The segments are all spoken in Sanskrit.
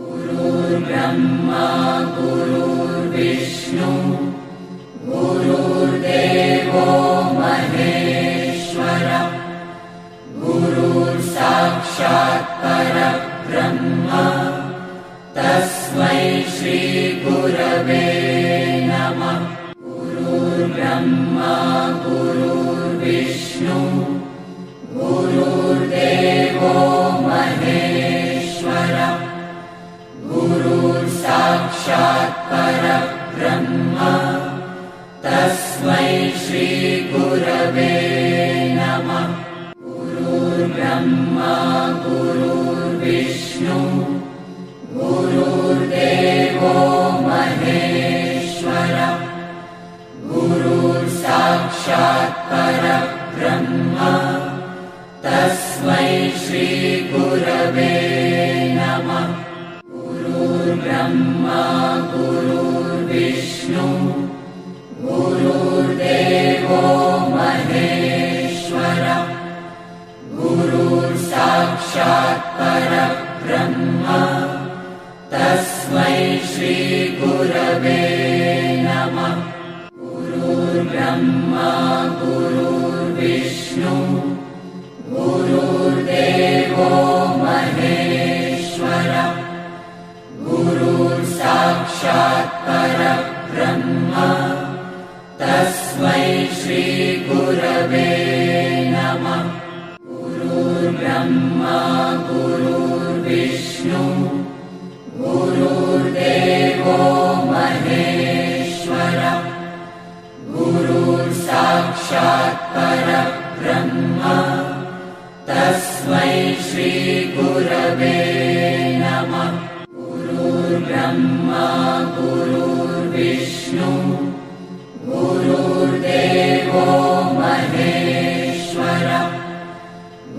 गुरुर्ब्रह्मा गुरुर्विष्णु गुरुर्देवो महेश्वरः गुरुर्साक्षात् परब्रह्म तस्मै श्रीगुरवे नमः। गुरुर्ब्रह्मा गुरुर्विष्णु गुरुर्देवो महेश्वरः गुरुर्साक्षात् परब्रह्म तस्मै श्रीगुरवे नमः। गुरुर्ब्रह्मा गुरुर्विष्णु गुरुर्देवो महेश्वरः गुरुर्साक्षात् परब्रह्म तस्मै श्रीगुरवे नमः। गुरुर्ब्रह्मा गुरुर्विष्णु गुरुर्देवो महेश्वरः गुरुर्साक्षात् परब्रह्म तस्मै श्रीगुरवे नमः। गुरुर्ब्रह्मा गुरुर्विष्णु गुरुर्देवो महेश्वरः गुरुर्साक्षात् परब्रह्म तस्मै श्रीगुरवे नमः। गुरुर्ब्रह्मा गुरुर्विष्णु गुरुर्देवो महेश्वरः गुरुर्साक्षात् परब्रह्म तस्मै श्रीगुरवे नमः। गुरुर्ब्रह्मा गुरुर्विष्णु गुरुर्देवो महेश्वरः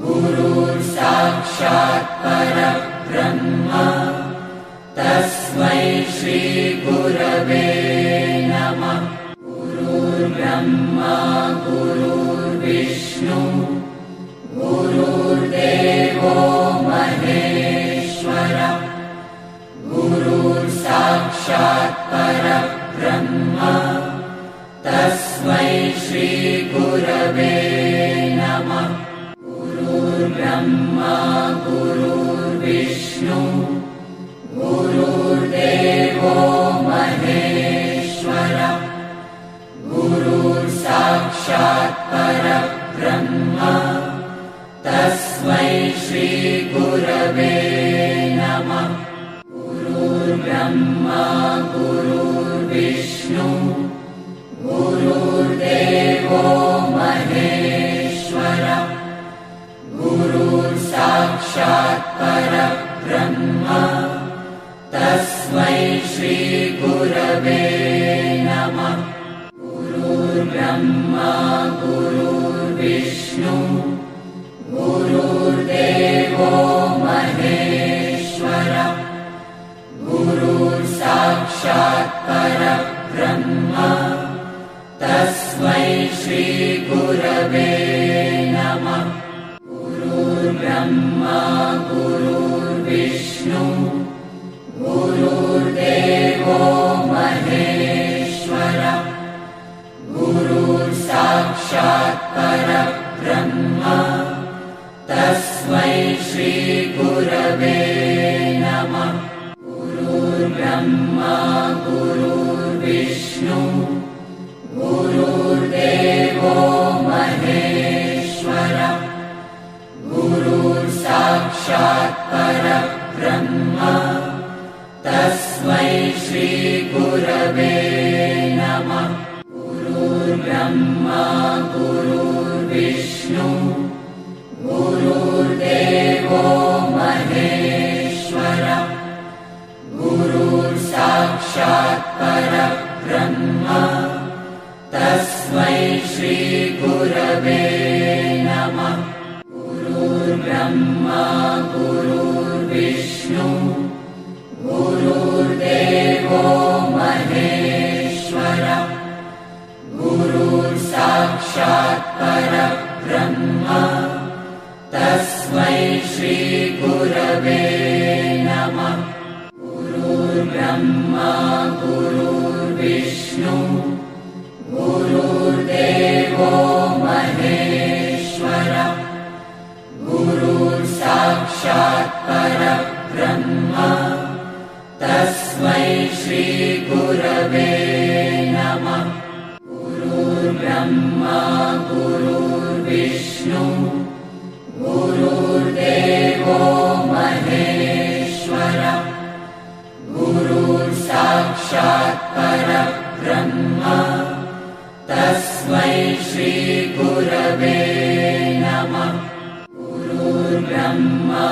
गुरुर्साक्षात् परब्रह्म तस्मै श्रीगुरवे नमः। गुरुर्ब्रह्मा गुरुर्विष्णु गुरुर्देवो महेश्वरः गुरुर्साक्षात् परब्रह्म तस्मै श्रीगुरवे नमः। गुरुर्ब्रह्मा गुरुर्विष्णु गुरुर्देवो महेश्वरः गुरुर्साक्षात् परब्रह्म तस्मै श्रीगुरवे नमः। गुरुर्ब्रह्मा गुरुर्विष्णु गुरुर्देवो महेश्वरः गुरुर्साक्षात् परब्रह्म तस्मै श्रीगुरवे नमः। गुरुर्ब्रह्मा गुरुर्विष्णु गुरुर्देवो महेश्वरः गुरुर्साक्षात् परब्रह्म तस्मै श्रीगुरवे नमः। गुरुर्ब्रह्मा गुरुर्विष्णु गुरुर्देवो महेश्वरः गुरुर्साक्षात् परब्रह्म तस्मै श्रीगुरवे नमः। गुरुर्ब्रह्मा गुरुर्विष्णु गुरुर्देवो महेश्वरः गुरुर्साक्षात् परब्रह्म तस्मै श्रीगुरवे नमः। गुरुर्ब्रह्मा गुरुर्विष्णु गुरुर्देवो महेश्वरः गुरुर्साक्षात् परब्रह्म तस्मै श्रीगुरवे नमः। गुरुर्ब्रह्मा गुरुर्विष्णु गुरुर्देवो महेश्वरः गुरुर्साक्षात् परब्रह्म तस्मै श्रीगुरवे नमः। विष्णु गुरुर्देवो महेश्वर गुरुर्साक्षात् परब्रह्म तस्मै श्री गुरवे नमः। गुरुर्ब्रह्मा गुरुर्विष्णु गुरुर्देवो महेश्वर गुरुर्साक्षात् परब्रह्म तस्मै श्री गुरवे नमः। गुरुर्ब्रह्मा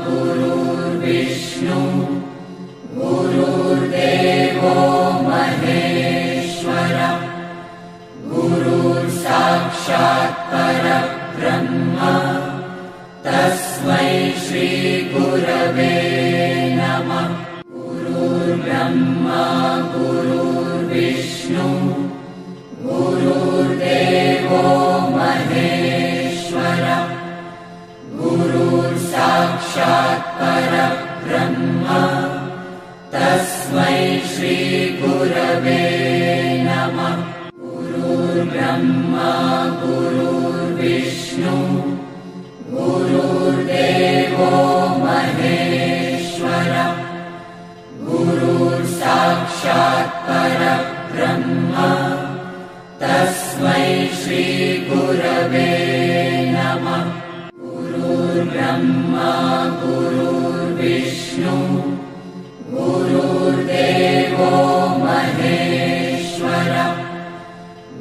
गुरुर्विष्णु गुरुर्देवो महेश्वर गुरुर्साक्षात् परब्रह्म तस्मै श्री गुरवे नमः। गुरुर्ब्रह्मा गुरुर्विष्णु गुरुर्देवो महेश्वर गुरुर्साक्षात् परब्रह्म तस्मै श्री गुरवे नमः। गुरुर्ब्रह्मा गुरुर्विष्णु गुरुर्देवो महेश्वर गुरुर्साक्षात् परब्रह्म तस्मै श्री गुरवे नमः। गुरुर्ब्रह्मा गुरुर्विष्णु गुरुर्देवो महेश्वर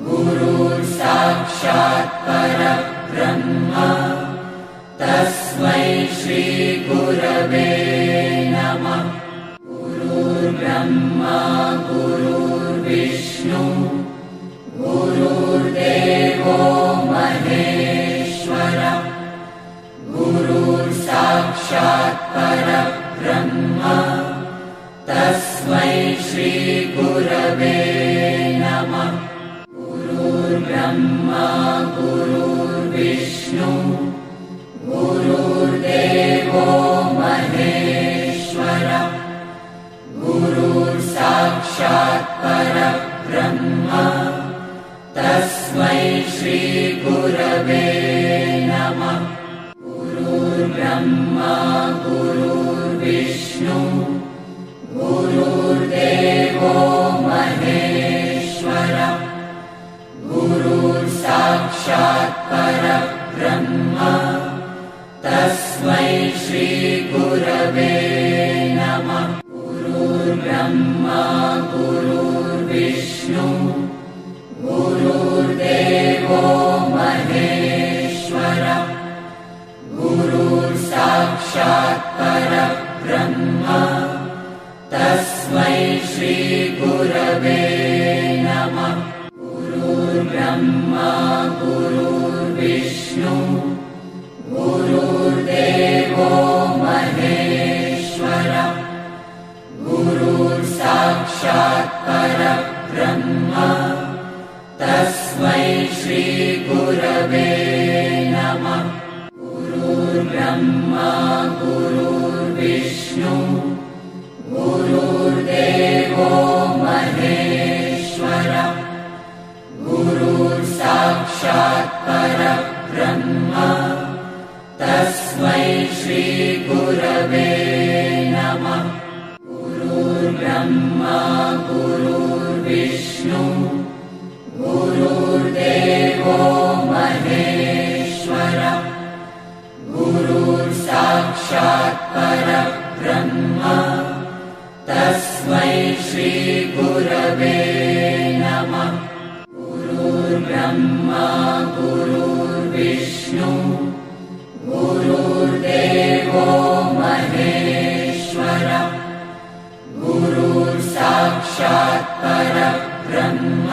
गुरुर्साक्षात् परब्रह्म तस्मै श्री गुरवे नमः। गुरुर्ब्रह्मा गुरुर्विष्णु गुरुर्देवो महेश्वर गुरुर्साक्षात् परब्रह्म तस्मै श्री गुरवे नमः। गुरुर्ब्रह्मा गुरुर्विष्णु गुरुर्देवो महेश्वर गुरुर्साक्षात् परब्रह्म तस्मै श्री गुरवे नमः। गुरुर्ब्रह्मा गुरुर्विष्णु गुरुर्देवो महेश्वर गुरुर्साक्षात् परब्रह्म तस्मै श्री गुरवे नमः। गुरुर्ब्रह्मा गुरुर्विष्णु गुरुर्देवो महेश्वर गुरुर्साक्षात् परब्रह्म तस्मै श्री गुरवे नमः। गुरुर्ब्रह्मा गुरुर्विष्णु गुरुर्देवो महेश्वर गुरुर्साक्षात् परब्रह्म तस्मै श्री गुरवे नमः। गुरुर्ब्रह्मा गुरुर्विष्णु गुरुर्देवो महेश्वर गुरुर्साक्षात् परब्रह्म तस्मै श्री गुरवे नमः। गुरुर्ब्रह्मा गुरुर्विष्णु गुरुर्देवो महेश्वर गुरुर्साक्षात् परब्रह्म तस्मै श्री गुरवे नमः। गुरुर्ब्रह्मा गुरुर्विष्णु गुरुर्देवो महेश्वर गुरुर्साक्षात् परब्रह्म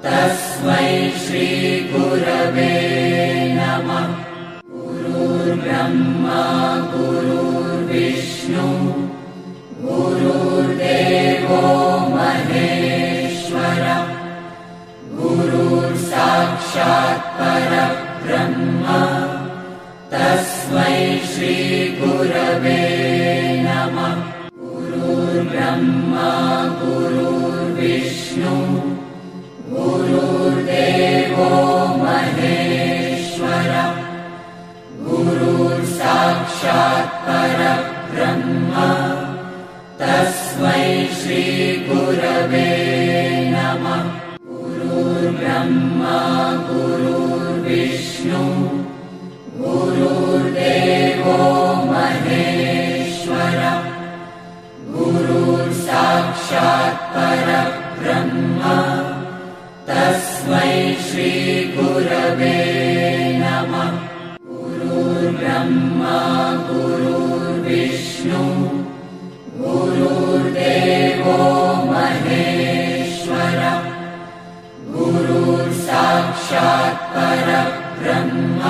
तस्मै श्री गुरवे नमः। गुरुर्ब्रह्मा गुरुर्विष्णु गुरुर्देवो महेश्वर गुरुर्साक्षात् परब्रह्म विष्णु गुरुर्देवो महेश्वरः गुरुर्साक्षात् परब्रह्म तस्मै श्री गुरवे नमः। गुरुर्ब्रह्मा गुरुर्विष्णु गुरुर्देवो महेश्वरः गुरुर्साक्षात् परब्रह्म तस्मै श्री गुरवे नमः। गुरुर्ब्रह्मा गुरुर्विष्णु गुरुर्देवो महेश्वरः गुरुर्साक्षात् परब्रह्म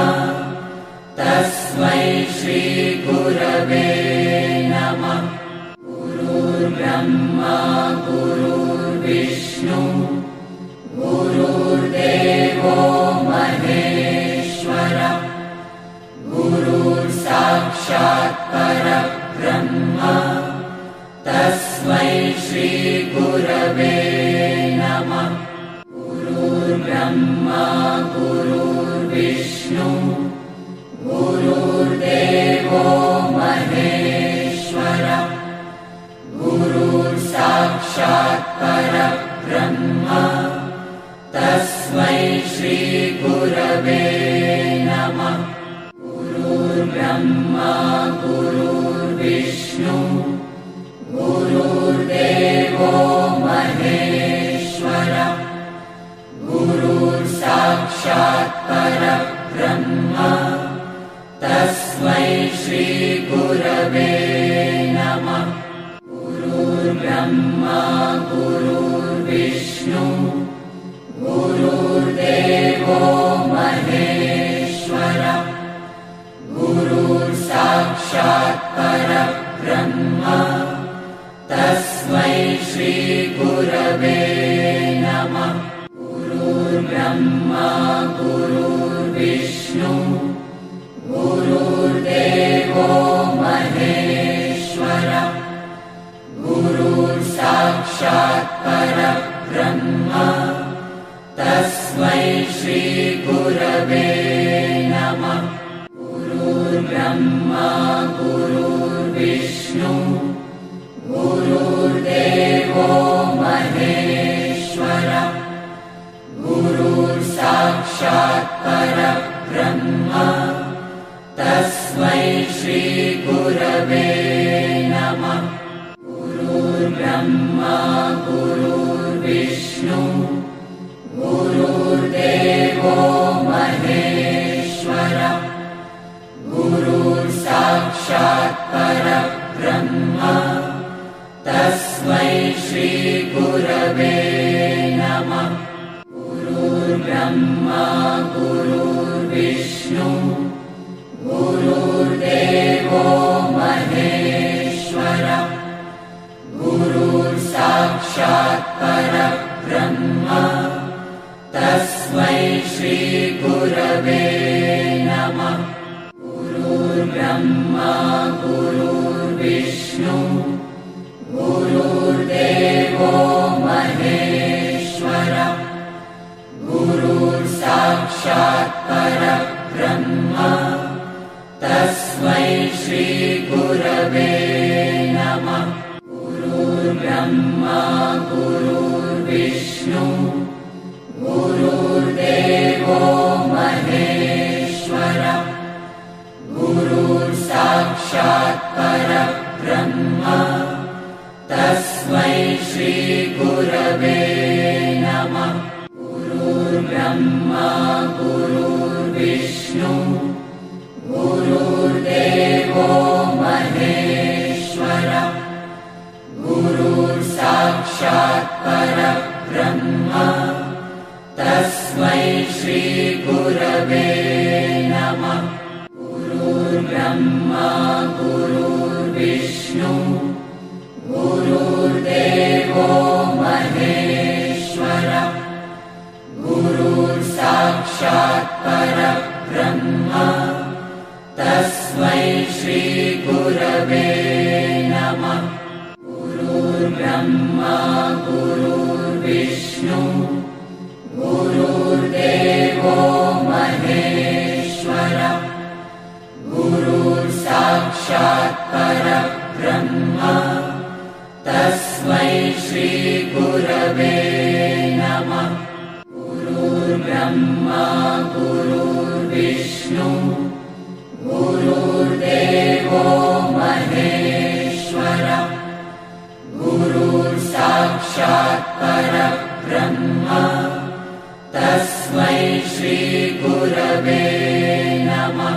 तस्मै श्री गुरवे नमः। गुरुर्ब्रह्मा गुरुर्विष्णु गुरुर्देवो महेश्वरः गुरुर्साक्षात् परब्रह्म तस्मै श्री गुरवे नमः। गुरुर्ब्रह्मा गुरुर्विष्णु गुरुर्देवो महेश्वरः गुरुर्साक्षात् परब्रह्म तस्मै श्री गुरवे नमः। गुरुर्ब्रह्मा गुरुर्विष्णु गुरुर्देवो महेश्वरः गुरुर्साक्षात् परब्रह्म तस्मै श्री गुरवे नमः। गुरुर्ब्रह्मा गुरुर्विष्णु गुरुर्देवो महेश्वरः गुरुर्साक्षात् परब्रह्म तस्मै श्री गुरवे नमः। गुरुर्ब्रह्मा गुरुर्विष्णु गुरुर्देवो महेश्वरः गुरुर्साक्षात् परब्रह्म तस्मै श्री गुरवे नमः। गुरुर्ब्रह्मा गुरुर्विष्णु गुरुर्देवो महेश्वरः गुरुर्साक्षात् परब्रह्म तस्मै श्री गुरवे नमः। गुरुर्ब्रह्मा गुरुर्विष्णु गुरुर्देवो महेश्वरः गुरुर्साक्षात् परब्रह्म तस्मै श्री गुरवे नमः। गुरुर्ब्रह्मा गुरुर्विष्णु गुरुर्देवो महेश्वरः गुरुर्साक्षात् परब्रह्म तस्मै श्री गुरवे नमः। गुरुर्ब्रह्मा गुरुर्विष्णु गुरुर्देवो महेश्वरः गुरुर्साक्षात् परब्रह्म तस्मै श्री गुरवे नमः। गुरुर्ब्रह्मा गुरुर्विष्णु गुरुर्देवो महेश्वरः गुरुर्साक्षात् परब्रह्म तस्मै श्री गुरवे नमः। गुरुर्ब्रह्मा गुरुर्विष्णु गुरुर्देवो महेश्वरः गुरुर्साक्षात् परब्रह्म तस्मै श्री गुरवे नमः। गुरुर्ब्रह्मा गुरुर्विष्णु गुरुर्देवो महेश्वरः गुरुर्साक्षात् परब्रह्म तस्मै श्री गुरवे नमः। गुरुर्ब्रह्मा गुरुर्विष्णु गुरुर्विष्णु गुरुर्देवो महेश्वरः गुरुर्साक्षात् परब्रह्म तस्मै श्री गुरवे नमः। गुरुर्ब्रह्मा गुरुर्विष्णु गुरुर्देवो महेश्वरः गुरुर्साक्षात् परब्रह्म तस्मै श्री गुरवे नमः।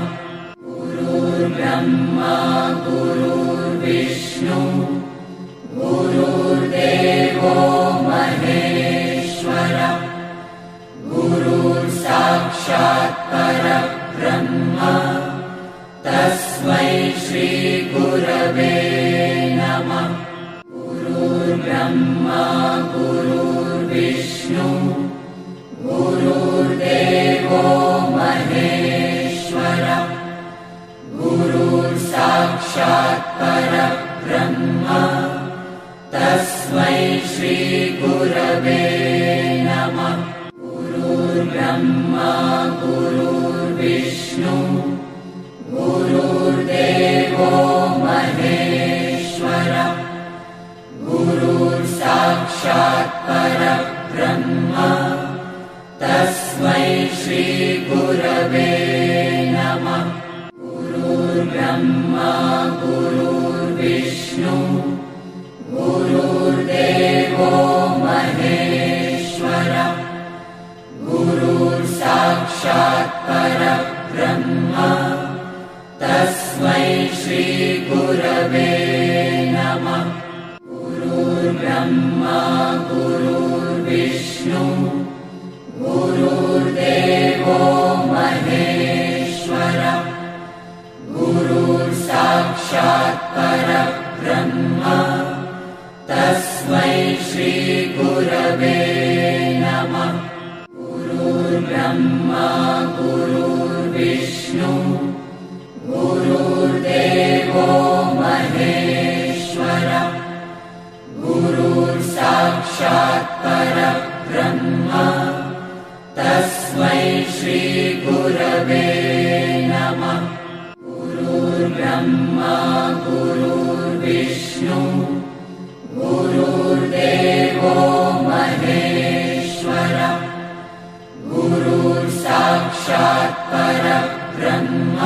गुरुर्ब्रह्मा गुरुर्विष्णु गुरुर्देवो महेश्वरः गुरुर्साक्षात् परब्रह्म तस्मै श्री गुरवे नमः। गुरुर्ब्रह्मा गुरुर्विष्णु गुरुर्देवो महेश्वरः गुरुर्साक्षात् परब्रह्म तस्मै श्री गुरवे नमः। गुरुर्ब्रह्मा गुरुर्विष्णु गुरुर्देवो महेश्वरः गुरुर्साक्षात् परब्रह्म तस्मै श्री गुरवे नमः। गुरुर्ब्रह्मा गुरुर्विष्णु गुरुर्देवो महेश्वरः गुरुर्साक्षात् परब्रह्म तस्मै श्री गुरवे नमः। गुरुर्ब्रह्मा गुरुर्विष्णु गुरुर्देवो महेश्वरः गुरुर्साक्षात् परब्रह्म तस्मै श्री गुरवे नमः। गुरुर्ब्रह्मा गुरुर्विष्णु गुरुर्देवो महेश्वरः गुरुर्साक्षात् परब्रह्म तस्मै श्री गुरवे नमः। गुरुर्ब्रह्मा गुरुर्विष्णु गुरुर्देवो महेश्वरः गुरुर्साक्षात् परब्रह्म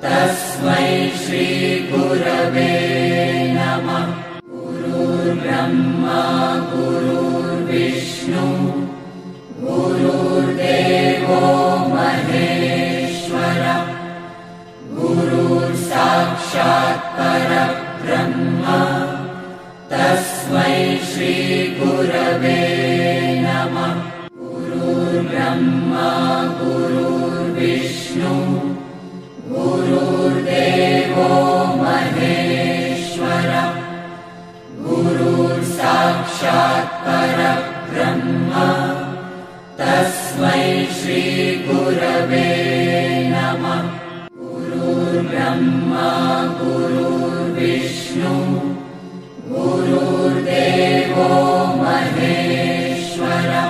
तस्मै श्री गुरवे नमः। गुरुर्ब्रह्मा गुरुर्विष्णु गुरुर्देवो महेश्वरः गुरुर्साक्षात् परब्रह्म तस्मै श्री गुरवे नमः। गुरुर्ब्रह्मा गुरुर्विष्णु गुरुर्देवो महेश्वरः गुरुर्साक्षात् परब्रह्म तस्मै श्री गुरवे नमः। गुरुर्ब्रह्मा गुरुर्विष्णु गुरुर्देवो महेश्वरः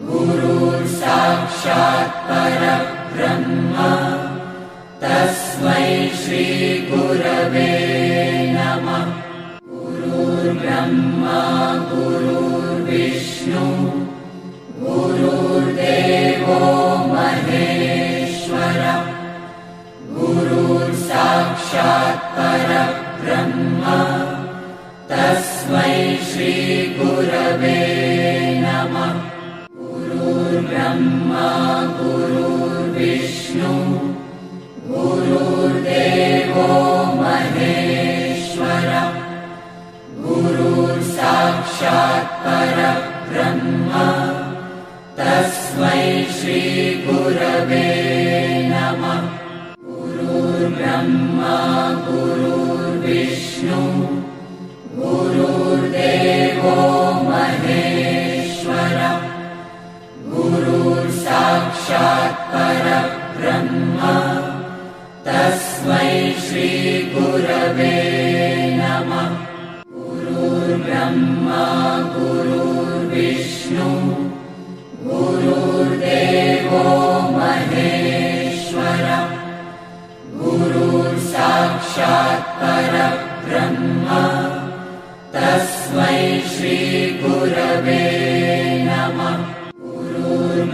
गुरुर्साक्षात् परब्रह्म तस्मै श्री गुरवे नमः। गुरुर्ब्रह्मा गुरुर्विष्णु गुरुर्देवो महेश्वरः गुरुर्साक्षात् परब्रह्म तस्मै श्री गुरवे नमः। गुरुर्ब्रह्मा गुरुर्विष्णु गुरुर्देवो महेश्वरः गुरुर्साक्षात् परब्रह्म तस्मै श्री गुरवे नमः। गुरुर्ब्रह्मा गुरुर्विष्णु गुरुर्देवो महेश्वरः गुरुर्साक्षात् परब्रह्म तस्मै श्री गुरवे नमः। गुरुर्ब्रह्मा गुरुर्विष्णु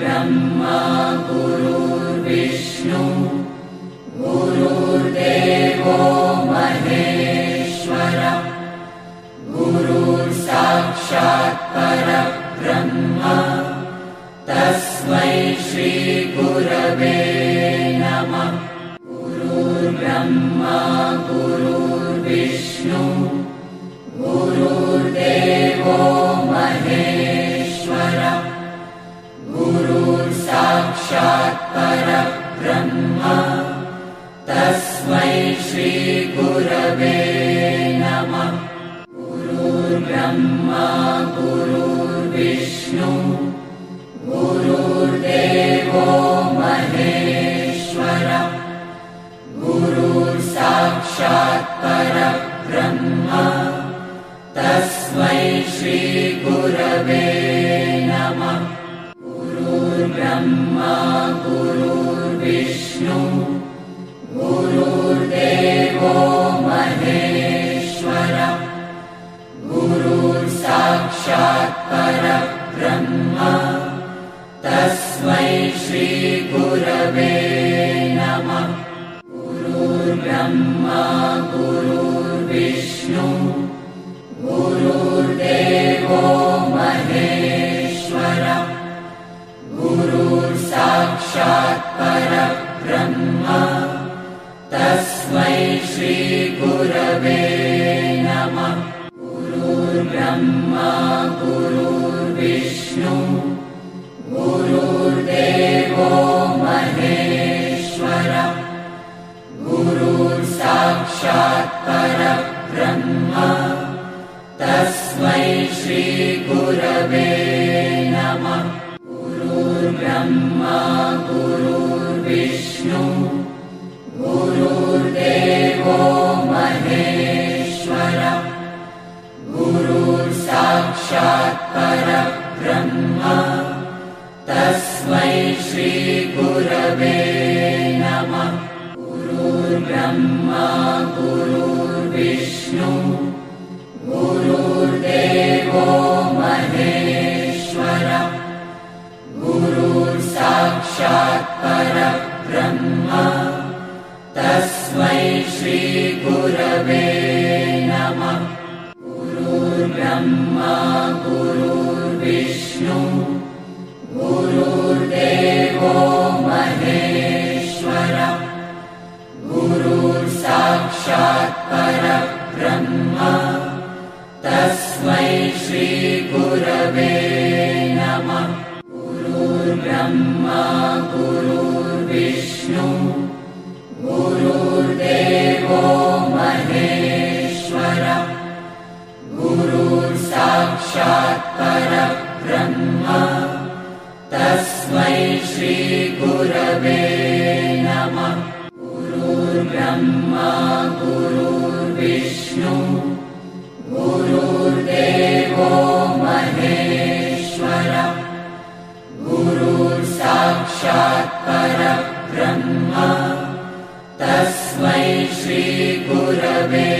गुरुर्ब्रह्मा गुरुर्विष्णु गुरुर्देवो महेश्वरः गुरुर्साक्षात् परब्रह्म तस्मै श्री गुरवे नमः। गुरुर्ब्रह्मा गुरुर्विष्णु गुरुर्देवो महेश्वरः गुरुर्साक्षात् परब्रह्म तस्मै श्री गुरवे नमः। गुरुर्ब्रह्मा गुरुर्विष्णु गुरुर्देवो महेश्वरः गुरुर्साक्षात् परब्रह्म तस्मै श्री गुरवे नमः। गुरुर्ब्रह्मा गुरुर्विष्णु गुरुर्देवो महेश्वरः गुरुर्साक्षात् परब्रह्म तस्मै श्री गुरवे नमः। गुरुर्ब्रह्मा गुरुर्विष्णु गुरुर्देवो महेश्वरः गुरुर्साक्षात् परब्रह्म तस्मै श्री गुरवे नमः। गुरुर्ब्रह्मा गुरुर्विष्णु गुरुर्देवो महेश्वरः गुरुर्साक्षात् परब्रह्म तस्मै श्री गुरवे नमः। गुरुर्ब्रह्मा गुरुर्विष्णु गुरुर्देवो महेश्वरः गुरुर्साक्षात् परब्रह्म तस्मै श्री गुरवे नमः। गुरुर्ब्रह्मा गुरुर्विष्णु गुरुर्देवो महेश्वरः गुरुर्साक्षात् परब्रह्म तस्मै श्री गुरवे नमः। गुरुर्ब्रह्मा गुरुर्विष्णु गुरुर्देवो महेश्वरः गुरुर्साक्षात् परब्रह्म तस्मै श्री गुरवे नमः। गुरुर्ब्रह्मा गुरुर्विष्णु गुरुर्देवो महेश्वरः गुरुर्साक्षात् परब्रह्म तस्मै श्री गुरवे नमः। गुरुर्ब्रह्मा गुरुर्विष्णु गुरुर्देवो महेश्वरः गुरुर्साक्षात् परब्रह्म तस्मै श्री गुरवे